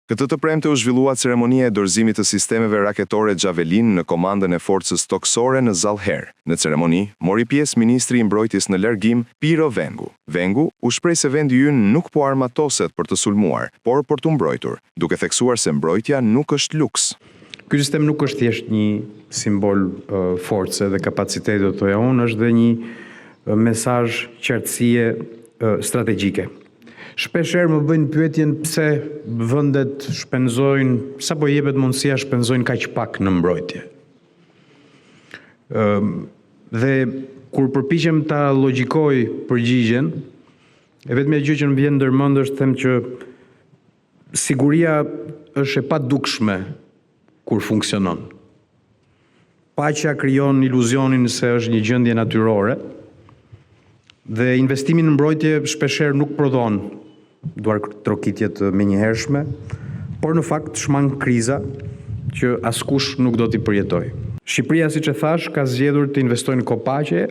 Këtë të premte u zhvillua ceremonia e dorëzimit të sistemeve raketore Javelin në komandën e forcës toksore në Zallher. Në ceremoni, mori pjesë ministri i mbrojtjes në largim, Piro Vengu. Vengu u shpreh se vendi ynë nuk po armatoset për të sulmuar, por për të mbrojtur, duke theksuar se mbrojtja nuk është luks. Ky sistem nuk është thjesht një simbol force dhe kapacitete, thoya unë, është dhe një mesazh qartësie strategjike. Shpeshherë më bëjnë pyetjen pse vendet shpenzojnë, sapo jepet mundësia shpenzojnë kaq pak në mbrojtje. Dhe kur përpiqem ta logjikoj përgjigjen, e vetmja gjë që më vjen ndërmend është them që siguria është e padukshme kur funksionon. Paqja krijon iluzionin se është një gjendje natyrore dhe investimi në mbrojtje shpeshherë nuk prodhon duar trokitje të menjëhershme, por në fakt shmang kriza që askush nuk do t'i përjetoj. Shqipëria, siç e thash, ka zgjedhur të investojë në kopaqe,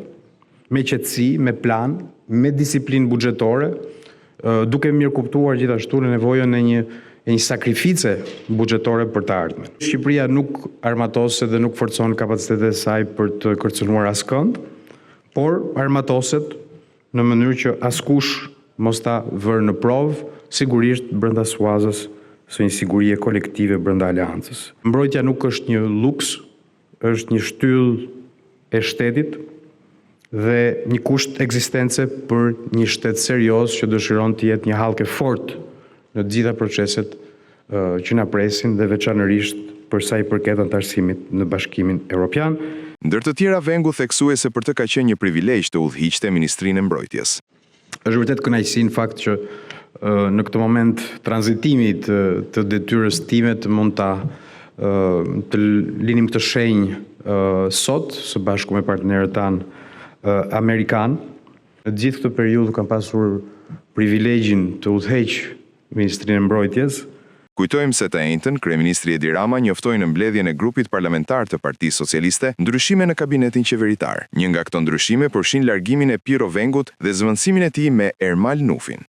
me qetësi, me plan, me disiplinë buxhetore, duke mirë kuptuar gjithashtu në nevojën e një sakrifice buxhetore për të ardhmen. Shqipëria nuk armatoset dhe nuk forcon kapacitetet e saj për të kërcënuar askënd, por armatoset në mënyrë që askush mos ta vërë në provë, sigurisht brenda suazës së një sigurie kolektive brenda aleancës. Mbrojtja nuk është një luks, është një shtyllë e shtetit dhe një kusht ekzistence për një shtet serioz që dëshiron të jetë një hallkë fort në të gjitha proceset që na presin dhe veçanërisht për sa i përket anëtarësimit në Bashkimin Evropian. Ndër të tjera, Vengu theksoi se për të ka qenë një privilegj të udhëhiqte Ministrinë e Mbrojtjes. Është vërtet kënaqësi në fakt që në këtë moment tranzitimi të detyrës time të mund të linim këtë shenjë sot së bashku me partnerët tanë amerikan. Në gjithë këtë periudhë kam pasur privilegjin të udhëheq Ministrinë e Mbrojtjes. Kujtojmë se të njëjtën, kryeministri Edi Rama njoftoi në mbledhjen e grupit parlamentar të Partisë Socialiste ndryshime në kabinetin qeveritar. Një nga këto ndryshime përfshin largimin e Piro Vengut dhe zëvendësimin e tij me Ermal Nufin.